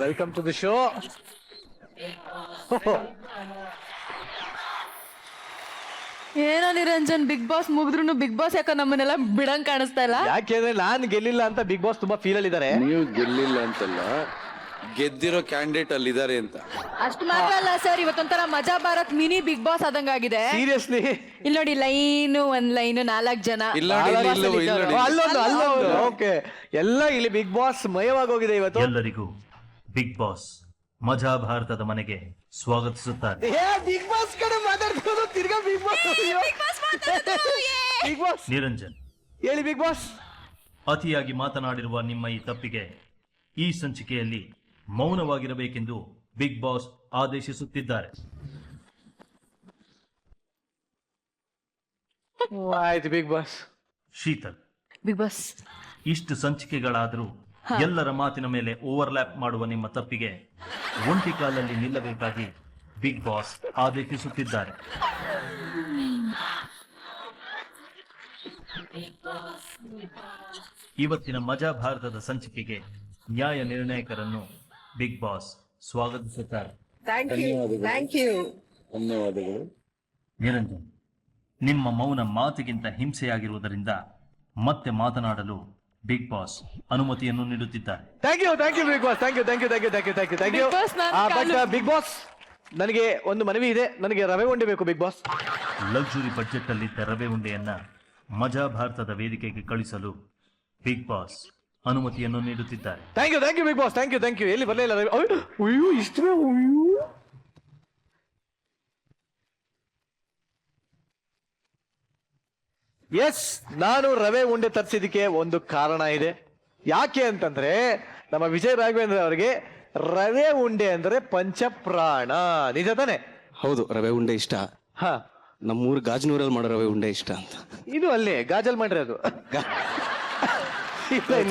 Welcome to the show. ಏನೋ Niranjan, big boss ಮುಗಿದ್ರು big boss ಯಾಕೋ ನಮ್ಮನ್ನೆಲ್ಲ ಬಿಡಂಗ್ ಕಾಣಿಸ್ತಾ ಇಲ್ಲ. ಯಾಕೆಂದ್ರೆ ನಾನ್ ಗೆಲ್ಲಿಲ್ಲ ಅಂತ ಬಿಗ್ ಬಾಸ್ ತುಂಬಾ ಫೀಲ್ ಅಲ್ಲಿ ಇದ್ದಾರೆ. ನೀವು ಗೆಲ್ಲಿಲ್ಲ ಅಂತಲ್ಲ, ಗೆದ್ದಿರೋ ಕ್ಯಾಂಡಿಡೇಟ್ ಅಲ್ಲಿದ್ದಾರೆ ಅಂತ. ಅಷ್ಟು ಮಾತ್ರ ಅಲ್ಲ ಸರ್, ಇವತ್ತೊಂಥರ ಮಜಾ ಭಾರತ್ ಮಿನಿ ಬಿಗ್ ಬಾಸ್ ಆದಂಗಾಗಿದೆ. ಸೀರಿಯಸ್ಲಿ ಇಲ್ಲಿ ನೋಡಿ, ಒಂದ್ ಲೈನ್ 4 ಜನ. ಅಲ್ಲೊಂದು ಓಕೆ, ಎಲ್ಲ ಇಲ್ಲಿ ಬಿಗ್ ಬಾಸ್ ಮಯವಾಗೋಗಿದೆ ಇವತ್ತು. ಎಲ್ಲರಿಗೂ ಬಿಗ್ ಬಾಸ್ ಮಜಾ ಭಾರತದ ಮನೆಗೆ ಸ್ವಾಗತಿಸುತ್ತಾರೆ. ಬಿಗ್ ಬಾಸ್ ಕಡೆ ಮಾತಾಡ್ತಿರೋದು ತಿರ್ಗಾ big boss. Big boss Niranjan, ಹೇಳಿ ಬಿಗ್ ಬಾಸ್. ಅತಿಯಾಗಿ ಮಾತನಾಡಿರುವ ನಿಮ್ಮ ಈ ತಪ್ಪಿಗೆ ಈ ಸಂಚಿಕೆಯಲ್ಲಿ ಮೌನವಾಗಿರಬೇಕೆಂದು ಬಿಗ್ ಬಾಸ್ ಆದೇಶಿಸುತ್ತಿದ್ದಾರೆ. ಆಯ್ತು big boss. Sheetal, big boss ಇಷ್ಟು ಸಂಚಿಕೆಗಳಾದರೂ ಎಲ್ಲರ ಮಾತಿನ ಮೇಲೆ ಓವರ್ಲ್ಯಾಪ್ ಮಾಡುವ ನಿಮ್ಮ ತಪ್ಪಿಗೆ ಒಂಟಿ ಕಾಲಲ್ಲಿ ನಿಲ್ಲಬೇಕಾಗಿ ಬಿಗ್ ಬಾಸ್ ಆದೇಶಿಸುತ್ತಿದ್ದಾರೆ. ಇವತ್ತಿನ ಮಜಾ ಭಾರತದ ಸಂಚಿಕೆಗೆ ನ್ಯಾಯ ನಿರ್ಣಾಯಕರನ್ನು ಬಿಗ್ ಬಾಸ್ ಸ್ವಾಗತಿಸುತ್ತಾರೆ. ಧನ್ಯವಾದಗಳು. ನಿರಂಜನ್, ನಿಮ್ಮ ಮೌನ ಮಾತಿಗಿಂತ ಹಿಂಸೆಯಾಗಿರುವುದರಿಂದ ಮತ್ತೆ ಮಾತನಾಡಲು ಬಿಗ್ ಬಾಸ್ ಅನುಮತಿಯನ್ನು ನೀಡುತ್ತಿದ್ದಾರೆ. Thank you big boss. Thank you. Big Boss, but big boss, ನನಗೆ ಒಂದು ಮನವಿ ಇದೆ. ನನಗೆ ರವೆ ಉಂಡೆ ಬೇಕು ಬಿಗ್ ಬಾಸ್. ಲಕ್ಸುರಿ ಬಜೆಟ್ ಅಲ್ಲಿದ್ದ ರವೆ ಉಂಡೆಯನ್ನ ಮಜಾ ಭಾರತದ ವೇದಿಕೆಗೆ ಕಳಿಸಲು ಬಿಗ್ ಬಾಸ್ ಅನುಮತಿಯನ್ನು ನೀಡುತ್ತಿದ್ದಾರೆ. Thank you big boss. Thank you. ಎಲ್ಲಿ ಬರಲಿಲ್ಲ ರವೆ. ಅಯ್ಯೋ ಇಷ್ಟು. ಎಸ್, ನಾನು ರವೆ ಉಂಡೆ ತರಿಸಿದಕ್ಕೆ ಒಂದು ಕಾರಣ ಇದೆ. ಯಾಕೆ ಅಂತಂದ್ರೆ ನಮ್ಮ ವಿಜಯ್ ರಾಘವೇಂದ್ರ ಅವರಿಗೆ ರವೆ ಉಂಡೆ ಅಂದ್ರೆ ಪಂಚಪ್ರಾಣ. ನಿಜ ತಾನೆ? ಹೌದು, ರವೆ ಉಂಡೆ ಇಷ್ಟ. ಹಾ, ನಮ್ಮೂರು ಗಾಜನೂರಲ್ಲಿ ಮಾಡೋ ರವೆ ಉಂಡೆ ಇಷ್ಟ ಅಂತ. ಇದು ಅಲ್ಲೇ ಗಾಜಲ್ ಮಾಡ್ರಿ ಅದು.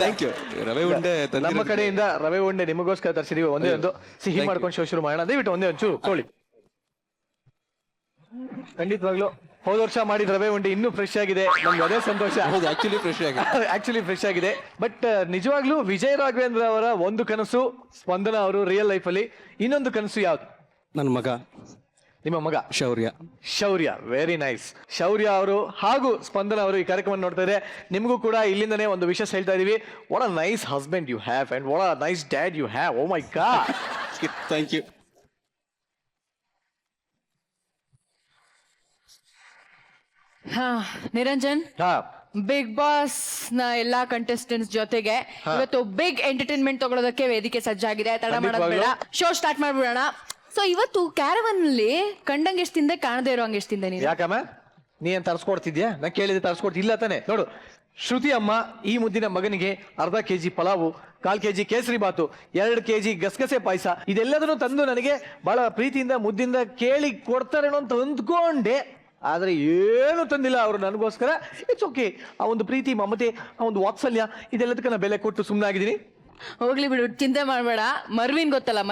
Thank you. ರವೆ ಉಂಡೆ ನಮ್ಮ ಕಡೆಯಿಂದ ರವೆ ಉಂಡೆ ನಿಮಗೋಸ್ಕರ ತರಿಸಿದೀವಿ. ಒಂದೇ ಒಂದು ಸಿಹಿ ಮಾಡ್ಕೊಂಡು ಶೋ ಶುರು ಮಾಡೋಣ. ದಯವಿಟ್ಟು ಒಂದೇ ಒಂಚೂರು ತೊಳಿ. ಖಂಡಿತವಾಗ್ಲು ಹೋದ ವರ್ಷ ಮಾಡಿದ ರವೆ ಉಂಡೆ ಇನ್ನೂ ಫ್ರೆಶ್ ಆಗಿದೆ. ನಮ್ಗೆ ಅದೇ ಸಂತೋಷ. ಹೌದು, ಆಕ್ಚುಲಿ ಫ್ರೆಶ್ ಆಗಿದೆ. ಬಟ್ ನಿಜವಾಗ್ಲೂ ವಿಜಯ್ ರಾಘವೇಂದ್ರ ಅವರ ಒಂದು ಕನಸು ಸ್ಪಂದನ ಅವರು ರಿಯಲ್ ಲೈಫ್ ಅಲ್ಲಿ, ಇನ್ನೊಂದು ಕನಸು ಯಾವ್ದು? ನನ್ನ ಮಗ, ನಿಮ್ಮ ಮಗ ಶೌರ್ಯ. Very nice. ಶೌರ್ಯ ಅವರು ಹಾಗೂ ಸ್ಪಂದನ ಅವರು ಈ ಕಾರ್ಯಕ್ರಮ ನೋಡ್ತಾ ಇದ್ದಾರೆ. ನಿಮಗೂ ಕೂಡ ಇಲ್ಲಿಂದನೇ ಒಂದು ವಿಷಯ ಹೇಳ್ತಾ ಇದೀವಿ. What a nice husband you have and what a nice dad you have. Oh my god. Thank you. ಹಾ, ನಿರಂಜನ್, ಹಾ, ಬಿಗ್ ಬಾಸ್ ನ ಎಲ್ಲಾ ಕಂಟೆಸ್ಟೆಂಟ್ಸ್ ಜೊತೆಗೆ ಇವತ್ತು ಬಿಗ್ ಎಂಟರ್ಟೈನ್ಮೆಂಟ್ ತಗೊಳ್ಳೋದಕ್ಕೆ ವೇದಿಕೆ ಸಜ್ಜಾಗಿದೆ. ತಡ ಮಾಡೋದ್ ಬೇಡ, ಶೋ ಸ್ಟಾರ್ಟ್ ಮಾಡ್ಬಿಡೋಣ. ಸೊ ಇವತ್ತು ಕ್ಯಾರವನ್ ಅಲ್ಲಿ ಕಂಡಂಗೆ ಎಷ್ಟು ತಿಂದೆ, ಕಾಣದೇ ಇರೋ ಹಂಗೆ ಎಷ್ಟು ತಿಂದೆ ನೀನು? ಯಾಕಮ್ಮ ನೀ ಏನ್ ತರ್ಸ್ಕೊಡ್ತಿದ್ಯಾ? ನಾ ಕೇಳಿದೆ ತರ್ಸ್ಕೊಡ್ತಿಲ್ಲ ತಾನೆ. ನೋಡು, ಶ್ರುತಿ ಅಮ್ಮ ಈ ಮುದ್ದಿನ ಮಗನಿಗೆ ಅರ್ಧ KG pulao, 1/4 KG kesari bath, 2 KG ಗಸಗಸೆ ಪಾಯಸ, ಇದೆಲ್ಲದನ್ನು ತಂದು ನನಗೆ ಬಹಳ ಪ್ರೀತಿಯಿಂದ ಮುದ್ದಿಂದ ಕೇಳಿ ಕೊಡ್ತಾರೇನೋ ಅಂತ ಅಂದ್ಕೊಂಡೆ. ಆದ್ರೆ ಏನು ತಂದಿಲ್ಲ ಅವರು ನನಗೋಸ್ಕರ. It's okay. ಆ ಒಂದು ಪ್ರೀತಿ, ಮಮತೆ, ಆ ಒಂದು ವಾತ್ಸಲ್ಯ, ಇದೆಲ್ಲದಕ್ಕೆ ನಾ ಬೆಲೆ ಕೊಟ್ಟು ಸುಮ್ಮನಾಗಿದ್ದೀನಿ. ಹೋಗ್ಲಿ ಬಿಡು, ಚಿಂತೆ ಮಾಡ್ಬೇಡ. ಮರ್ವಿನ್ ಗೊತ್ತಲ್ಲ,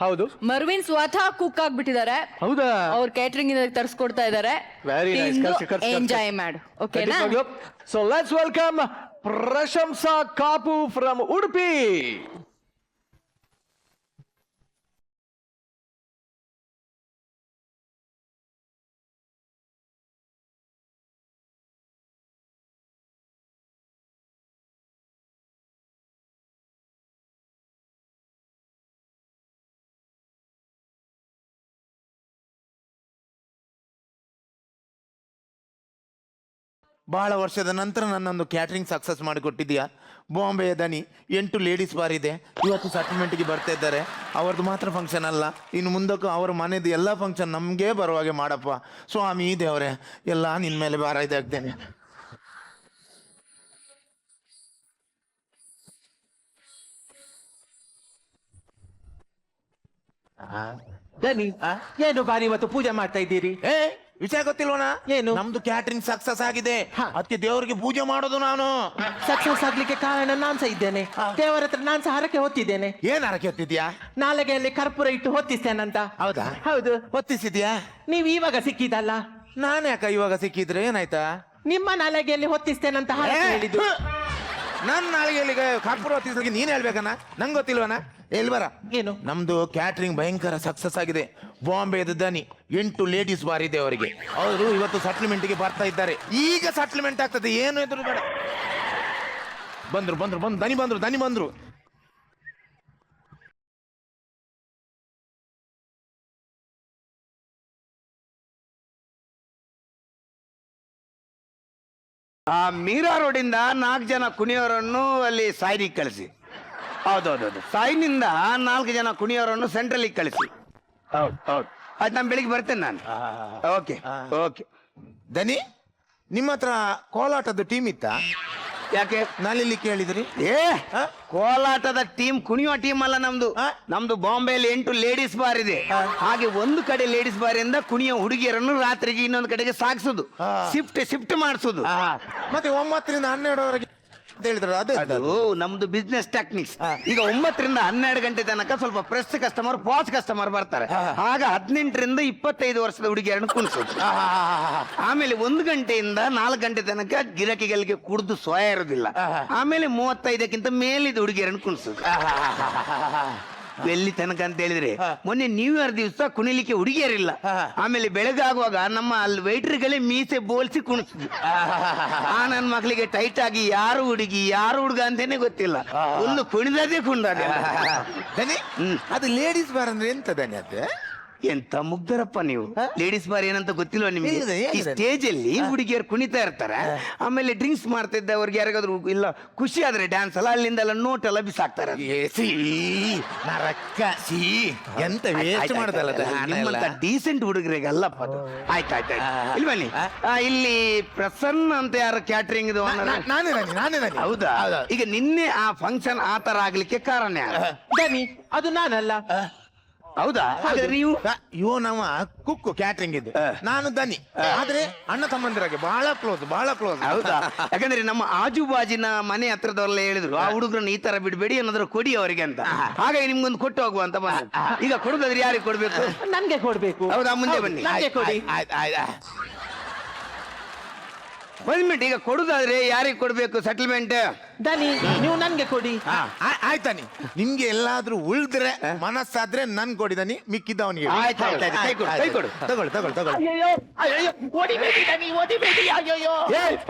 ಹೌದು, ಮರ್ವಿನ್ ಸ್ವತಃ ಕುಕ್ ಆಗ್ಬಿಟ್ಟಿದ್ದಾರೆ. ಹೌದಾ? ಅವ್ರ ಕ್ಯಾಟರಿಂಗ್ ಇಂದ ತರಿಸ್ಕೊಡ್ತಾ ಇದ್ದಾರೆ. Very nice. ಎಂಜಾಯ್ ಮಾಡು. ಓಕೆನಾ? So let's welcome Prashamsa Kapu from Udupi. ಬಹಳ ವರ್ಷದ ನಂತರ ನನ್ನೊಂದು ಕ್ಯಾಟ್ರಿಂಗ್ ಸಕ್ಸಸ್ ಮಾಡಿಕೊಟ್ಟಿದ್ಯಾ. ಬಾಂಬೆಯ ದನಿ 8 ಲೇಡೀಸ್ ಬಾರ್ ಇದೆ. ಇವತ್ತು ಸೆಟಲ್ಮೆಂಟ್ಗೆ ಬರ್ತಾ ಇದ್ದಾರೆ. ಅವ್ರದ್ದು ಮಾತ್ರ ಫಂಕ್ಷನ್ ಅಲ್ಲ, ಇನ್ನು ಮುಂದಕ್ಕೂ ಅವ್ರ ಮನೆಯದು ಎಲ್ಲ ಫಂಕ್ಷನ್ ನಮಗೆ ಬರುವಾಗೆ ಮಾಡಪ್ಪ. ಸ್ವಾಮಿ ದೇವರೇ, ಎಲ್ಲ ನಿನ್ನ ಮೇಲೆ ಭಾರ ಇದಾಗ್ತೇನೆ. ದನಿ, ಏನು ಬಾರಿ ಇವತ್ತು ಪೂಜೆ ಮಾಡ್ತಾ ಇದ್ದೀರಿ? ವಿಷಯ ಗೊತ್ತಿಲ್ವನ? ಏನು? ನಮ್ದು ಕ್ಯಾಟ್ರಿಂಗ್ ಸಕ್ಸಸ್ ಆಗಿದೆ. ಅದಕ್ಕೆ ದೇವರಿಗೆ ಪೂಜೆ ಮಾಡೋದು ನಾನು. ಸಕ್ಸಸ್ ಆಗ್ಲಿಕ್ಕೆ ಕಾರಣ ನಾನ್ ಸಹ ಇದ್ದೇನೆ. ದೇವರ ಹತ್ರ ನಾನ್ ಸಹ ಹರಕೆ ಹೊತ್ತಿದ್ದೇನೆ. ಏನ್ ಹರಕೆ ಹೊತ್ತಿದ್ಯಾ? ನಾಲಿಗೆಯಲ್ಲಿ ಕರ್ಪೂರ ಇಟ್ಟು ಹೊತ್ತಿಸ್ತೇನಂತ. ಹೌದಾ? ಹೌದು. ಹೊತ್ತಿಸಿದ್ಯಾ? ನೀವ್ ಇವಾಗ ಸಿಕ್ಕಿದಲ್ಲ. ನಾನು ಯಾಕ ಇವಾಗ ಸಿಕ್ಕಿದ್ರೆ ಏನಾಯ್ತಾ? ನಿಮ್ಮ ನಾಲಿಗೆಯಲ್ಲಿ ಹೊತ್ತಿಸ್ತೇನಂತ ಹರಕೆ ಹೇಳಿದ್ದು. ನನ್ನ ನಾಳೆಗೆ ಕಾಪುರ ತಿರ್ಸಲಿಕ್ಕೆ ನೀನ್ ಹೇಳ್ಬೇಕಣ್ಣ, ನಂಗೆ ಗೊತ್ತಿಲ್ವನ? ಎಲ್ಬರ ಏನು? ನಮ್ದು ಕ್ಯಾಟ್ರಿಂಗ್ ಭಯಂಕರ ಸಕ್ಸಸ್ ಆಗಿದೆ. ಬಾಂಬೆದ ದನಿ 8 ಲೇಡೀಸ್ ಬಾರ್ ಇದೆ ಅವರಿಗೆ. ಅವರು ಇವತ್ತು ಸೆಟ್ಲ್ಮೆಂಟ್ಗೆ ಬರ್ತಾ ಇದ್ದಾರೆ. ಈಗ ಸೆಟ್ಲ್ಮೆಂಟ್ ಆಗ್ತದೆ, ಏನು ಎದುರು ಬೇಡ. ಬಂದ್ರು ದನಿ ಬಂದ್ರು. ಆ ಮೀರಾ ರೋಡಿಂದ 4 ಜನ ಕುಣಿಯೋರನ್ನು ಅಲ್ಲಿ ಸಾಯಿನಿಗೆ ಕಳಿಸಿ. ಹೌದೌದೌದು, ಸಾಯಿನಿಂದ 4 ಜನ ಕುಣಿಯೋರನ್ನು ಸೆಂಟ್ರಲಿಗೆ ಕಳಿಸಿ. ಹೌದು ಅದು ನಾನು ಬೆಳಿಗ್ಗೆ ಬರ್ತೇನೆ ನಾನು. ಓಕೆ. ದನಿ, ನಿಮ್ಮ ಹತ್ರ ಕೋಲಾಟದ ಟೀಮ್ ಇತ್ತಾ? ಯಾಕೆ ನಾನಿಲ್ಲಿ ಕೇಳಿದ್ರಿ? ಕೋಲಾಟದ ಟೀಮ್ ಕುಣಿಯೋ ಟೀಮ್ ಅಲ್ಲ ನಮ್ದು. ನಮ್ದು ಬಾಂಬೆಯಲ್ಲಿ 8 ಲೇಡೀಸ್ ಬಾರ್ ಇದೆ. ಹಾಗೆ ಒಂದು ಕಡೆ ಲೇಡೀಸ್ ಬಾರ್ ಇಂದ ಕುಣಿಯೋ ಹುಡುಗಿಯರನ್ನು ರಾತ್ರಿಗೆ ಇನ್ನೊಂದು ಕಡೆಗೆ ಸಾಗಿಸೋದು, ಶಿಫ್ಟ್ ಮಾಡಿಸೋದು. ಮತ್ತೆ 9 ರಿಂದ 12 ಅಂತ ಹೇಳಿದ್ರು, ಅದೇ ಅದು ನಮ್ದು ಬಿಸ್ನೆಸ್ ಟೆಕ್ನಿಕ್ಸ್. ಈಗ 9 ರಿಂದ 12 ಗಂಟೆ ತನಕ ಸ್ವಲ್ಪ ಪ್ರೆಸ್ ಕಸ್ಟಮರ್, ಪಾಸ್ ಕಸ್ಟಮರ್ ಬರ್ತಾರೆ. ಆಗ 18 ರಿಂದ 25 ವರ್ಷದ ಹುಡುಗಿಯರನ್ನು ಕುಣಿಸೋದು. ಆಮೇಲೆ 1 ಗಂಟೆಯಿಂದ 4 ಗಂಟೆ ತನಕ ಗಿರಾಕಿಗಳಿಗೆ ಕುಡಿದು ಸ್ವಯ ಇರೋದಿಲ್ಲ. ಆಮೇಲೆ 35ಕ್ಕಿಂತ ಮೇಲಿದ ಹುಡುಗಿಯರನ್ನು ಕುಣಿಸೋದು. ಎಲ್ಲಿ ತನಕ ಅಂತ ಹೇಳಿದ್ರೆ, ಮೊನ್ನೆ ನ್ಯೂ ಇಯರ್ ದಿವಸ ಕುಣಿಲಿಕ್ಕೆ ಹುಡುಗಿಯರಿಲ್ಲ. ಆಮೇಲೆ ಬೆಳಗಾಗುವಾಗ ನಮ್ಮ ಅಲ್ಲಿ ವೈಟ್ರಿಗಳೇ ಮೀಸೆ ಬೋಲ್ಸಿ ಕುಣಿಸಿದ್ರು. ನನ್ನ ಮಕ್ಕಳಿಗೆ ಟೈಟ್ ಆಗಿ ಯಾರು ಹುಡುಗಿ ಯಾರು ಹುಡುಗ ಅಂತಾನೆ ಗೊತ್ತಿಲ್ಲ. ಒಂದು ಕುಣಿದದೇ ದನಿ, ಅದು ಲೇಡೀಸ್ ಬಾರ್ ಅಂದ್ರೆ ಎಂತ ದನಿ? ಅದು ಎಂತ ಮುಗ್ಧರಪ್ಪ ನೀವು. ಲೇಡೀಸ್ ಬಾರ್ ಏನಂತ ಗೊತ್ತಿಲ್ವಾ ನಿಮ್ಗೆ? ಈ ಸ್ಟೇಜ್ ಅಲ್ಲಿ ಹುಡುಗಿಯರು ಕುಣಿತಾ ಇರ್ತಾರೆ. ಆಮೇಲೆ ಡ್ರಿಂಕ್ಸ್ ಮಾಡ್ತಾ ಇದ್ದವ್ರಿಗೆ ಯಾರಿಗಾದ್ರು ಇಲ್ಲ ಖುಷಿ ಆದ್ರೆ ಡ್ಯಾನ್ಸ್ ಅಲ್ಲ, ಅಲ್ಲಿಂದ ನೋಟ್ ಎಲ್ಲ ಬಿಸಾಕ್ತಾರೆ. ಎಂತ ವೇಸ್ಟ್ ಮಾಡುದಲ್ಲ ನಿಮ್ಮಂತ ಡೀಸೆಂಟ್ ಹುಡುಗರಿಗೆ ಅಲ್ಲಪ್ಪ ಅದು. ಆಯ್ತಾಯ್ತು ಇಲ್ಲಿ ಬನ್ನಿ. ಇಲ್ಲಿ ಪ್ರಸನ್ನ ಅಂತ ಯಾರು ಕ್ಯಾಟ್ರಿಂಗ್ ಇದು ನಾನೇ. ಹೌದಾ? ಈಗ ನಿನ್ನೆ ಆ ಫಂಕ್ಷನ್ ಆ ತರ ಆಗ್ಲಿಕ್ಕೆ ಕಾರಣ ಯಾರು? ದನಿ, ಅದು ನಾನಲ್ಲ. ಹೌದಾ? ಹಾಗಾದ್ರೆ ನೀವು ಇವ ನಮ್ಮ ಕುಕ್ಕು ಕ್ಯಾಟ್ರಿಂಗ್ ಇದ್ದು, ನಾನು ದನಿ. ಆದ್ರೆ ಅಣ್ಣ ತಮ್ಮಂದಿರಾಗೆ ಬಹಳ ಕ್ಲೋಸ್. ಹೌದಾ? ಯಾಕಂದ್ರೆ ನಮ್ಮ ಆಜುಬಾಜಿನ ಮನೆ ಹತ್ರದವರೆಲ್ಲ ಹೇಳಿದ್ರು, ಆ ಹುಡುಗರನ್ನ ಈ ತರ ಬಿಡ್ಬೇಡಿ, ಏನಾದ್ರು ಕೊಡಿ ಅವರಿಗೆ ಅಂತ. ಹಾಗಾಗಿ ನಿಮ್ಗೊಂದು ಕೊಟ್ಟು ಹೋಗುವ ಅಂತ ಬಂದ. ಈಗ ಕೊಡುದಾದ್ರೆ ಯಾರಿಗೆ ಕೊಡ್ಬೇಕು? ನನ್ಗೆ ಕೊಡ್ಬೇಕು. ಹೌದಾ? ಮುಂದೆ ಬನ್ನಿ. ನನ್ಗೆ ಕೊಡಿ. ಒಂದ್ ಮಿನಿಟ್, ಈಗ ಕೊಡುದಾದ್ರೆ ಯಾರಿಗೆ ಕೊಡ್ಬೇಕು ಸೆಟಲ್ಮೆಂಟ್? ದನಿ, ನೀವು ನನ್ಗೆ ಕೊಡಿ. ಆಯ್ತಾನಿ. ನಿಮ್ಗೆ ಎಲ್ಲಾದ್ರೂ ಉಳಿದ್ರೆ ಮನಸ್ಸಾದ್ರೆ ನನ್ ಕೊಡಿದನಿ, ಮಿಕ್ಕಿದ್ದ ಅವನಿಗೆ. ಕೈ ಕೊಡು. ತಗೊಳ್ಳಿ.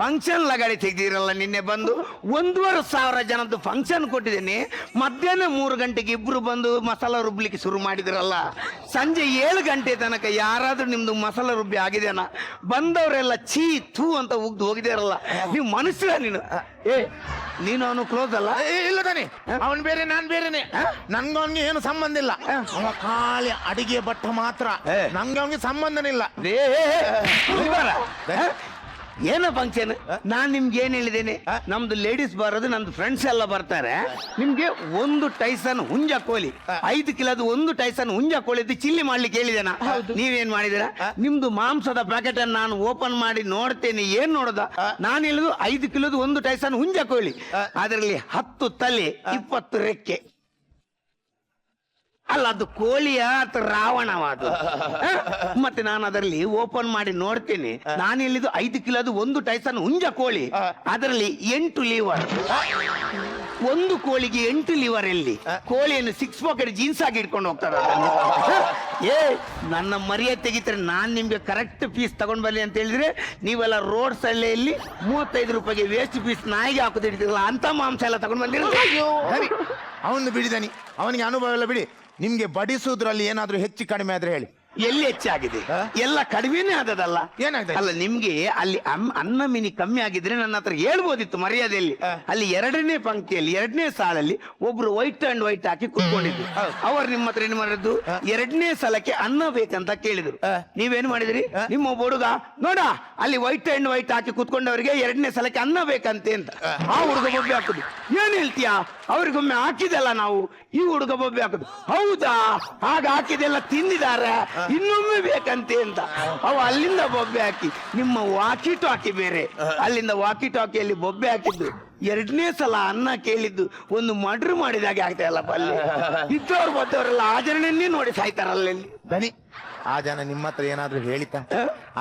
ಫಂಕ್ಷನ್ ಲಗಾಡಿ ತೆಗ್ದಿರಲ್ಲ ನಿನ್ನೆ ಬಂದು. 1,500 ಜನದ್ದು ಫಂಕ್ಷನ್ ಕೊಟ್ಟಿದ್ದೇನೆ. ಮಧ್ಯಾಹ್ನ 3 ಗಂಟೆಗೆ ಇಬ್ರು ಬಂದು ಮಸಾಲ ರುಬ್ಲಿಕ್ಕೆ ಶುರು ಮಾಡಿದ್ರಲ್ಲ. ಸಂಜೆ 7 ಗಂಟೆ ತನಕ ಯಾರಾದ್ರೂ ನಿಮ್ದು ಮಸಾಲ ರುಬ್ಬಿ ಆಗಿದೆನಾ? ಬಂದವರೆಲ್ಲ ಛೀ ಥೂ ಅಂತ ಉಗ್ದು ಹೋಗಿದಾರಲ್ಲ. ನೀವು ಮನುಷ್ಯ ನೀನು. ನೀನು ಅವನು ಕ್ಲೋಸ್ ಅಲ್ಲ? ಇಲ್ಲ ತಾನೆ, ಅವನ್ ಬೇರೆ ನಾನ್ ಬೇರೆನೆ. ನನ್ಗ ಅವನ್ಗೆ ಏನು ಸಂಬಂಧ ಇಲ್ಲ. ಅವ ಖಾಲಿ ಅಡಿಗೆ ಭಟ್ಟ ಮಾತ್ರ. ನಂಗೆ ಅವನಿಗೆ ಸಂಬಂಧನೇ ಇಲ್ಲ. ಏನೋ ಫಂಕ್ಷನ್? ನಾನ್ ನಿಮ್ಗೆ ಏನ್ ಹೇಳಿದ್ದೇನೆ? ನಮ್ದು ಲೇಡೀಸ್ ಬರೋದು, ನಮ್ದು ಫ್ರೆಂಡ್ಸ್ ಎಲ್ಲ ಬರ್ತಾರೆ. ನಿಮ್ಗೆ 1 ಟೈಸನ್ ಹುಂಜ ಕೋಳಿ, 5 ಕಿಲೋದು 1 ಟೈಸನ್ ಹುಂಜ ಕೋಳಿ ಚಿಲ್ಲಿ ಮಾಡ್ಲಿಕ್ಕೆ ಹೇಳಿದೇನಾ? ನೀವೇನ್ ಮಾಡಿದಿರಾ? ನಿಮ್ದು ಮಾಂಸದ ಪ್ಯಾಕೆಟ್ ಅನ್ನು ನಾನು ಓಪನ್ ಮಾಡಿ ನೋಡ್ತೇನೆ. ಏನ್ ನೋಡೋದ? ನಾನು ಹೇಳಿದ್ದು 5 ಕಿಲೋದು 1 ಟೈಸನ್ ಹುಂಜ ಕೋಳಿ. ಅದರಲ್ಲಿ 10 ತಲೆ, 20 ರೆಕ್ಕೆ. ಅಲ್ಲ, ಅದು ಕೋಳಿಯ ಅಥವಾ ರಾವಣವಾದ? ಮತ್ತೆ ನಾನು ಅದರಲ್ಲಿ ಓಪನ್ ಮಾಡಿ ನೋಡ್ತೇನೆ. ನಾನು ಹೇಳಿದ್ದು 5 ಕಿಲೋದು 1 ಟೈಸನ್ ಹುಂಜ ಕೋಳಿ, ಅದರಲ್ಲಿ 8 ಲಿವರ್. 1 ಕೋಳಿಗೆ 8 ಲಿವರ್ ಎಲ್ಲಿ? ಕೋಳಿಯನ್ನು 6 ಪಾಕೆಟ್ ಜೀನ್ಸ್ ಆಗಿ ಇಟ್ಕೊಂಡು ಹೋಗ್ತಾರೆ. ನನ್ನ ಮರ್ಯಾದೆ ತೆಗಿತಾರೆ. ನಾನ್ ನಿಮ್ಗೆ ಕರೆಕ್ಟ್ ಪೀಸ್ ತಗೊಂಡ್ ಬರ್ಲಿ ಅಂತ ಹೇಳಿದ್ರೆ ನೀವೆಲ್ಲ ರೋಡ್ ಸಳ್ಳೆಯಲ್ಲಿ 35 ರೂಪಾಯಿಗೆ ವೇಸ್ಟ್ ಪೀಸ್ ನಾಯಿಗೆ ಹಾಕೋದಿರ್ತೀರಲ್ಲ, ಅಂತ ಮಾಂಸ ಎಲ್ಲ ತಗೊಂಡ್ ಬಂದಿರ. ಅವನು ಬಿಡಿದಾನಿ, ಅವನಿಗೆ ಅನುಭವ ಎಲ್ಲ ಬಿಡಿ. ನಿಮ್ಗೆ ಬಡಿಸುವುದ್ರಲ್ಲಿ ಏನಾದ್ರೂ ಹೆಚ್ಚು ಕಡಿಮೆ ಆದ್ರೆ ಹೇಳಿ. ಎಲ್ಲಿ ಹೆಚ್ಚಾಗಿದೆ? ಎಲ್ಲ ಕಡಿಮೆನೇ ಆದದಲ್ಲ. ಏನಾಗಿದೆ? ಅಲ್ಲ, ನಿಮ್ಗೆ ಅಲ್ಲಿ ಅನ್ನ ಮಿನಿ ಕಮ್ಮಿ ಆಗಿದ್ರೆ ನನ್ನ ಹತ್ರ ಹೇಳ್ಬೋದಿತ್ತು ಮರ್ಯಾದೆಯಲ್ಲಿ. ಅಲ್ಲಿ 2ನೇ ಪಂಕ್ತಿಯಲ್ಲಿ 2ನೇ ಸಾಲಲ್ಲಿ ಒಬ್ರು ವೈಟ್ ಅಂಡ್ ವೈಟ್ ಹಾಕಿ ಕುತ್ಕೊಂಡಿದ್ರು. ಅವ್ರು ನಿಮ್ಮ ಹತ್ರ ಏನ್ ಮಾಡಿದ್ರು? 2ನೇ ಸಲಕ್ಕೆ ಅನ್ನ ಬೇಕಂತ ಕೇಳಿದ್ರು. ನೀವೇನ್ ಮಾಡಿದ್ರಿ? ನಿಮ್ಮ ಒಬ್ಬ ಹುಡುಗ ನೋಡ ಅಲ್ಲಿ ವೈಟ್ ಅಂಡ್ ವೈಟ್ ಹಾಕಿ ಕುತ್ಕೊಂಡವರಿಗೆ 2ನೇ ಸಲಕ್ಕೆ ಅನ್ನ ಬೇಕಂತೆ ಅಂತ ಆ ಹುಡುಗ ಬೊಬ್ಬೆ ಹಾಕುದು. ಏನ್ ಹೇಳ್ತೀಯಾ? ಅವ್ರಿಗೊಮ್ಮೆ ಹಾಕಿದಲ್ಲ ನಾವು, ಈ ಹುಡುಗ ಬೊಬ್ಬೆ ಹಾಕುದು. ಹೌದಾ? ಹಾಗ ಹಾಕಿದೆಲ್ಲ ತಿಂದಿದ್ದಾರೆ, ಇನ್ನೊಮ್ಮೆ ಬೇಕಂತೆ ಅಂತ. ಅವ ಅಲ್ಲಿಂದ ಬೊಬ್ಬೆ ಹಾಕಿ, ನಿಮ್ಮ ವಾಕಿ ಟಾಕಿ ಬೇರೆ, ಅಲ್ಲಿಂದ ವಾಕಿ ಟಾಕಿಯಲ್ಲಿ ಬೊಬ್ಬೆ ಹಾಕಿದ್ದು. 2ನೇ ಸಲ ಅನ್ನ ಕೇಳಿದ್ದು ಒಂದು ಮರ್ಡರ್ ಮಾಡಿದಾಗೆ ಆಗ್ತಾ ಇಲ್ಲಪ್ಪ. ಅಲ್ಲಿ ಇದ್ದವ್ರು ಬಂದವರೆಲ್ಲ ಆಚರಣೆಯನ್ನೇ ನೋಡಿ ಸಾಯ್ತಾರಲ್ಲ. ದನಿ, ಆ ಜನ ನಿಮ್ಮ ಹತ್ರ ಏನಾದ್ರು ಹೇಳಿತಾ?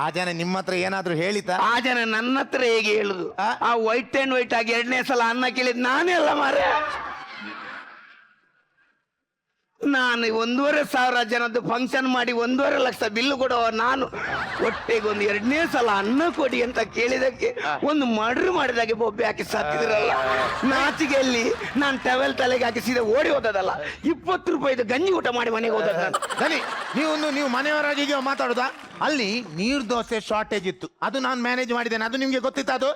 ಆ ಜನ ನಿಮ್ಮ ಹತ್ರ ಏನಾದ್ರು ಹೇಳಿತಾ? ಆ ಜನ ನನ್ನ ಹತ್ರ ಹೇಗೆ ಹೇಳುದು? ಆ ವೈಟ್ ಅಂಡ್ ವೈಟ್ ಆಗಿ 2ನೇ ಸಲ ಅನ್ನ ಕೇಳಿದ್ ನಾನೇ ಅಲ್ಲ ಮಾರ್ರೆ. ನಾನು 1,500 ಜನದ್ದು ಫಂಕ್ಷನ್ ಮಾಡಿ 1,50,000 ಲಕ್ಷ ಬಿಲ್ಲು ಕೊಡುವ ನಾನು ಒಟ್ಟಿಗೆ ಒಂದು 2ನೇ ಸಲ ಅನ್ನ ಕೊಡಿ ಅಂತ ಕೇಳಿದಕ್ಕೆ ಒಂದು ಮರ್ಡರ್ ಮಾಡಿದಾಗೆ ಬೊಬ್ಬೆ ಹಾಕಿ ಸತ್ತಿದ್ರಲ್ಲ. ನಾಚಿಗೆಯಲ್ಲಿ ನಾನು ಟವೆಲ್ ತಲೆಗೆ ಹಾಕಿ ಸೀದಾ ಓಡಿ ಹೋದದಲ್ಲ. 20 ರೂಪಾಯಿದು ಗಂಜಿ ಊಟ ಮಾಡಿ ಮನೆಗೆ ಹೋದದ್ದು ನಾನು. ದನಿ, ನೀವು ಮನೆಯವರಾಗಿ ಮಾತಾಡುದಾ? ಅಲ್ಲಿ ನೀರ್ ದೋಸೆ ಶಾರ್ಟೇಜ್ ಇತ್ತು, ಅದು ನಾನು ಮ್ಯಾನೇಜ್ ಮಾಡಿದ್ದೇನೆ. ಅದು ನಿಮ್ಗೆ ಗೊತ್ತಿತ್ತು? ಅದು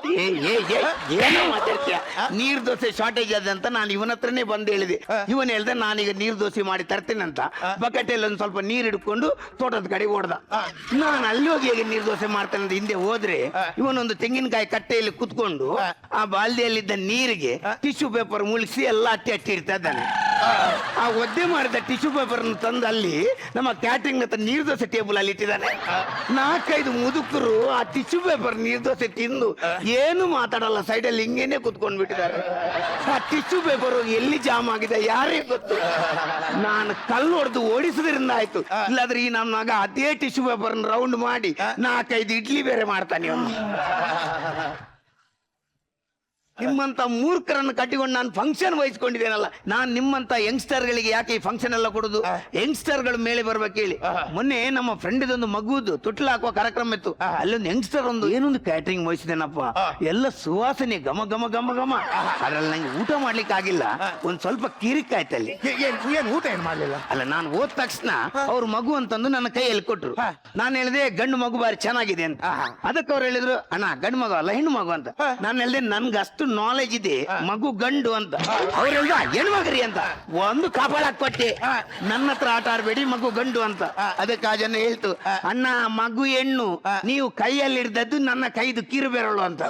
ಏನೋ ಮಾತಾಡ್ತೀಯ? ನೀರ್ ದೋಸೆ ಶಾರ್ಟೇಜ್ ಅದಂತ ನಾನು ಇವನ ಹತ್ರನೇ ಬಂದು ಹೇಳಿದೆ. ಇವನ್ ಹೇಳ್ದೆ ನಾನೀಗ ನೀರ್ ದೋಸೆ ಮಾಡಿ ತರ್ತೇನೆ ಅಂತ. ಬಕೆಟಲ್ಲಿ ಒಂದು ಸ್ವಲ್ಪ ನೀರ್ ಹಿಡ್ಕೊಂಡು ತೋಟದ ಕಡೆ ಓಡ್ದ. ನಾನು ಅಲ್ಲಿ ಹೋಗಿ ಹೇಗೆ ನೀರ್ ದೋಸೆ ಮಾಡ್ತೇನೆ ಅಂತ ಹಿಂದೆ ಹೋದ್ರೆ ಇವನೊಂದು ತೆಂಗಿನಕಾಯಿ ಕಟ್ಟೆಯಲ್ಲಿ ಕುತ್ಕೊಂಡು ಆ ಬಾಲ್ದಿಯಲ್ಲಿದ್ದ ನೀರಿಗೆ ಟಿಶ್ಯೂ ಪೇಪರ್ ಮುಳುಗಿಸಿ ಎಲ್ಲ ಅಟ್ಟಿ ಇಡ್ತಾ ಇದ್ದಾನೆ. ಆ ಒದ್ದೆ ಮಾಡಿದ ಟಿಶ್ಯೂ ಪೇಪರ್ ತಂದು ಅಲ್ಲಿ ನಮ್ಮ ಕ್ಯಾಟ್ರಿಂಗ್ ಹತ್ರ ನೀರ್ ದೋಸೆ ಟೇಬಲ್ ಅಲ್ಲಿ ಇಟ್ಟಿದ್ದಾನೆ. 4-5 ಮುದುಕರು ಆ ಟಿಶ್ಯೂ ಪೇಪರ್ ನೀರ್ ದೋಸೆ ತಿಂದು ಏನು ಮಾತಾಡಲ್ಲ, ಸೈಡಲ್ಲಿ ಹಿಂಗೇನೆ ಕುತ್ಕೊಂಡ್ ಬಿಟ್ಟಿದ್ದಾರೆ. ಆ ಟಿಶ್ಯೂ ಪೇಪರ್ ಎಲ್ಲಿ ಜಾಮ್ ಆಗಿದೆ ಯಾರೇ ಗೊತ್ತು. ನಾನು ಕಲ್ಲು ಹೊಡೆದು ಓಡಿಸೋದ್ರಿಂದ ಆಯ್ತು, ಇಲ್ಲಾದ್ರೆ ಈ ನಮ್ಮ ಮಗ ಅದೇ ಟಿಶ್ಯೂ ಪೇಪರ್ ರೌಂಡ್ ಮಾಡಿ 4-5 ಇಡ್ಲಿ ಬೇರೆ ಮಾಡ್ತಾನೆ ಅವನು. ನಿಮ್ಮಂತ ಮೂರ್ಖರನ್ನು ಕಟ್ಟಿಕೊಂಡು ನಾನು ಫಂಕ್ಷನ್ ವಹಿಸ್ಕೊಂಡಿದ್ದೇನಲ್ಲ. ನಾನು ನಿಮ್ಮಂತ ಯಂಗ್ಸ್ಟರ್ಗಳಿಗೆ ಯಾಕೆ ಈ ಫಂಕ್ಷನ್ ಎಲ್ಲ ಕೊಡುದು? ಯಂಗ್ಸ್ಟರ್ಗಳು ಮೇಲೆ ಬರ್ಬೇಕು ಹೇಳಿ. ಮೊನ್ನೆ ನಮ್ಮ ಫ್ರೆಂಡ್ ಇದೊಂದು ಮಗುವುದು ತೊಟ್ಲು ಹಾಕುವ ಕಾರ್ಯಕ್ರಮ ಇತ್ತು. ಅಲ್ಲೊಂದು ಯಂಗ್ಸ್ಟರ್ ಏನೊಂದು ಕ್ಯಾಟ್ರಿಂಗ್ ವಹಿಸಿದೇನಪ್ಪ. ಎಲ್ಲ ಸುವಾಸನೆ ಘಮ ಘಮ ಘಮ ಘಮ. ಅದ್ರಲ್ಲಿ ನಂಗೆ ಊಟ ಮಾಡ್ಲಿಕ್ಕೆ ಆಗಿಲ್ಲ, ಒಂದ್ ಸ್ವಲ್ಪ ಕಿರಿಕಾಯ್ತಲ್ಲಿ. ಏನ್ ಊಟ ಏನ್ ಮಾಡ್ಲಿಲ್ಲ? ಅಲ್ಲ, ನಾನು ಹೋದ ತಕ್ಷಣ ಅವ್ರ ಮಗು ಅಂತಂದು ನನ್ನ ಕೈಯಲ್ಲಿ ಕೊಟ್ರು. ನಾನು ಹೇಳಿದೆ ಗಂಡು ಮಗು ಬಾರಿ ಚೆನ್ನಾಗಿದೆ ಅಂತ. ಅದಕ್ಕೆ ಅವ್ರು ಹೇಳಿದ್ರು ಅಣ್ಣ ಗಂಡು ಮಗು ಅಲ್ಲ ಹೆಣ್ಣು ಮಗು ಅಂತ. ನಾನು ಹೇಳಿದೆ ನನ್ಗೆ ಅಷ್ಟು ನಾಲೆಜ್ ಇದೆ, ಮಗು ಗಂಡು ಅಂತ. ಅವ್ರು ಹೇಳಿದ ಹೆಣ್ಣು ಮಗರಿ ಅಂತ. ಒಂದು ಕಾಪಾಡಕ್ ಕೊಟ್ಟೆ, ನನ್ನ ಹತ್ರ ಆಟ ಆಡ್ಬೇಡಿ ಮಗು ಗಂಡು ಅಂತ. ಅದಕ್ಕೆ ಆ ಜನ ಹೇಳ್ತು ಅಣ್ಣ ಮಗು ಹೆಣ್ಣು, ನೀವು ಕೈಯಲ್ಲಿ ಹಿಡ್ದದ್ದು ನನ್ನ ಕೈದು ಕಿರು ಬೆರಳು ಅಂತ.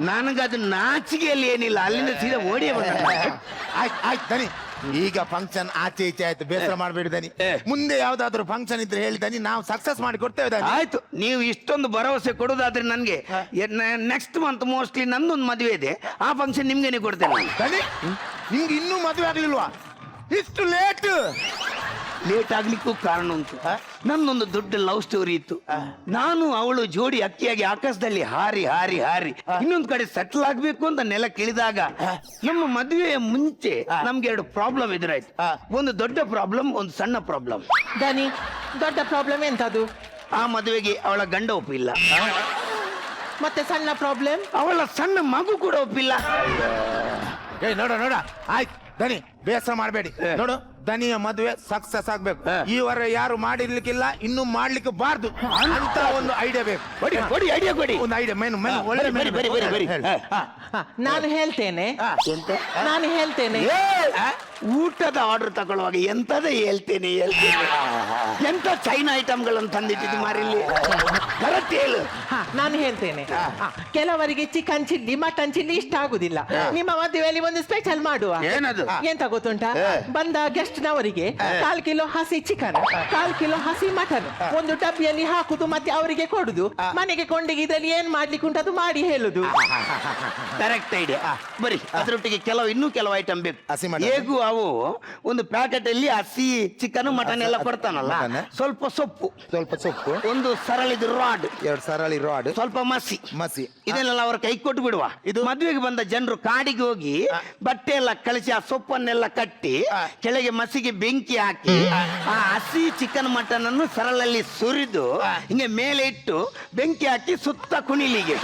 ನನಗದು ನಾಚಿಕೆಯಲ್ಲಿ ಏನಿಲ್ಲ, ಅಲ್ಲಿಂದ ಸೀದಾ ಓಡಿಯೇ ಬಂದ. ಆಯ್ತು ದನಿ, ಈಗ ಫಂಕ್ಷನ್ ಆಚೆ ಈಚೆ ಆಯ್ತು, ಬೇಸರ ಮಾಡ್ಬೇಡಿ ದನಿ. ಮುಂದೆ ಯಾವ್ದಾದ್ರು ಫಂಕ್ಷನ್ ಇದ್ರೆ ಹೇಳಿ ದನಿ, ನಾವು ಸಕ್ಸಸ್ ಮಾಡಿ ಕೊಡ್ತೇವೆ ದನಿ. ಆಯ್ತು, ನೀವು ಇಷ್ಟೊಂದು ಭರವಸೆ ಕೊಡೋದಾದ್ರೆ ನನ್ಗೆ ನೆಕ್ಸ್ಟ್ ಮಂತ್ ಮೋಸ್ಟ್ಲಿ ನಂದೊಂದು ಮದುವೆ ಇದೆ, ಆ ಫಂಕ್ಷನ್ ನಿಮ್ಗೇನೆ ಕೊಡ್ತೇನೆ. ದನಿ, ನಿಮ್ಗೆ ಇನ್ನೂ ಮದುವೆ ಆಗ್ಲಿಲ್ವಾ? ಇಷ್ಟು ಲೇಟ್ ಆಗ್ಲಿಕ್ಕೂ ಕಾರಣ ಉಂಟು. ನನ್ನೊಂದು ದೊಡ್ಡ ಲವ್ ಸ್ಟೋರಿ ಇತ್ತು. ನಾನು ಅವಳು ಜೋಡಿ ಅಕ್ಕಿಯಾಗಿ ಆಕಾಶದಲ್ಲಿ ಹಾರಿ ಹಾರಿ ಹಾರಿ ಇನ್ನೊಂದು ಕಡೆ ಸೆಟ್ಲ್ ಆಗ್ಬೇಕು ಅಂತ ನೆಲ ಕಿಳಿದಾಗ ನಮ್ಮ ಮದುವೆಯ ಮುಂಚೆ ನಮ್ಗೆ 2 ಪ್ರಾಬ್ಲಮ್ ಎದುರಾಯ್ತು. ಒಂದು ದೊಡ್ಡ ಪ್ರಾಬ್ಲಮ್, ಒಂದು ಸಣ್ಣ ಪ್ರಾಬ್ಲಮ್. ದನಿ, ದೊಡ್ಡ ಪ್ರಾಬ್ಲಮ್ ಎಂತದು? ಆ ಮದುವೆಗೆ ಅವಳ ಗಂಡ ಒಪ್ಪಿಲ್ಲ. ಮತ್ತೆ ಸಣ್ಣ ಪ್ರಾಬ್ಲಮ್, ಅವಳ ಸಣ್ಣ ಮಗು ಕೂಡ ಒಪ್ಪಿಲ್ಲ. ನೋಡ ಆಯ್ತು ದನಿ, ಬೇಸರ ಮಾಡಬೇಡಿ. ನೋಡು, ದನಿಯ ಮದುವೆ ಸಕ್ಸಸ್ ಆಗ್ಬೇಕು. ಈವರೆ ಯಾರು ಮಾಡಿರ್ಲಿಕ್ಕಿಲ್ಲ, ಇನ್ನು ಮಾಡ್ಲಿಕ್ಕೆ ಬಾರ್ದು ಅಂತ ಒಂದು ಐಡಿಯಾ ಬೇಕು. ಕೊಡಿ ಐಡಿಯಾ ಕೊಡಿ. ಒಂದು ಐಡಿಯಾ ಮೆನು ಒಳ್ಳೆ ನಾನು ಹೇಳ್ತೇನೆ. ನಾನು ಹೇಳ್ತೇನೆ. ಊಟದ ಆರ್ಡರ್ ತಗೊಳ್ಳುವಾಗ ಎಂತದೇ ಹೇಳ್ತೇನೆ. ಎಂತ ಚೈನಾ ಐಟಮ್ಗಳನ್ನು ತಂದಿಟ್ಟಿದ್ದು ಮಾರಿಲ್ಲಿ. ಕರೆಕ್ಟ್ ಹೇಳು. ನಾನು ಹೇಳ್ತೇನೆ. ಕೆಲವರಿಗೆ ಚಿಕನ್ ಚಿಲ್ಲಿ ಮಟನ್ ಚಿಲ್ಲಿ ಇಷ್ಟ ಆಗುದಿಲ್ಲ. ನಿಮ್ಮ ಮದುವೆಯಲ್ಲಿ ಒಂದು ಸ್ಪೆಷಲ್ ಮಾಡುವ. ಏನದು? ಎಂತ ಗೊತ್ತುಂಟಾ? ಬಂದ ಗೆಸ್ಟ್ ನವರಿಗೆ 1/4 ಕಿಲೋ ಹಸಿ ಚಿಕನ್, 1/4 ಕಿಲೋ ಹಸಿ ಮಟನ್ ಒಂದು ಡಬ್ಬಿಯಲ್ಲಿ ಹಾಕುದು, ಮತ್ತೆ ಅವರಿಗೆ ಕೊಡುದು. ಮನೆಗೆ ಕೊಂಡಿಗೆ ಇದರಲ್ಲಿ ಏನ್ ಮಾಡ್ಲಿಕ್ಕೆ ಉಂಟದು ಮಾಡಿ ಹೇಳುದು. Correct idea. ಬರೀ ಅದರೊಟ್ಟಿಗೆ ಇನ್ನೂ ಕೆಲವು ಐಟಮ್ ಬೇಕು. ಹಸಿ ಮಟನ್ ಹೇಗೂ ಅವು ಒಂದು ಪ್ಯಾಕೆಟ್ ಅಲ್ಲಿ ಹಸಿ ಚಿಕನ್ ಮಟನ್ ಎಲ್ಲ ಕೊಡ್ತಾನಲ್ಲ, ಸ್ವಲ್ಪ ಸೊಪ್ಪು, ಒಂದು ಸರಳಿದ ರಾಡ್, 2 ಸರಳಿ ರಾಡ್, ಸ್ವಲ್ಪ ಮಸಿ ಇದನ್ನೆಲ್ಲ ಅವರ ಕೈ ಕೊಟ್ಟು ಬಿಡುವ. ಇದು ಮದುವೆಗೆ ಬಂದ ಜನರು ಕಾಡಿಗೆ ಹೋಗಿ ಬಟ್ಟೆ ಎಲ್ಲ ಕಳಿಸಿ ಆ ಸೊಪ್ಪನ್ನೆಲ್ಲ ಕಟ್ಟಿ ಕೆಳಗೆ ಮಸಿಗೆ ಬೆಂಕಿ ಹಾಕಿ ಆ ಹಸಿ ಚಿಕನ್ ಮಟನ್ ಅನ್ನು ಸರಳಲ್ಲಿ ಸುರಿದು ಹಿಂಗೆ ಮೇಲೆ ಇಟ್ಟು ಬೆಂಕಿ ಹಾಕಿ ಸುತ್ತ ಕುಣಿಲಿಗೆ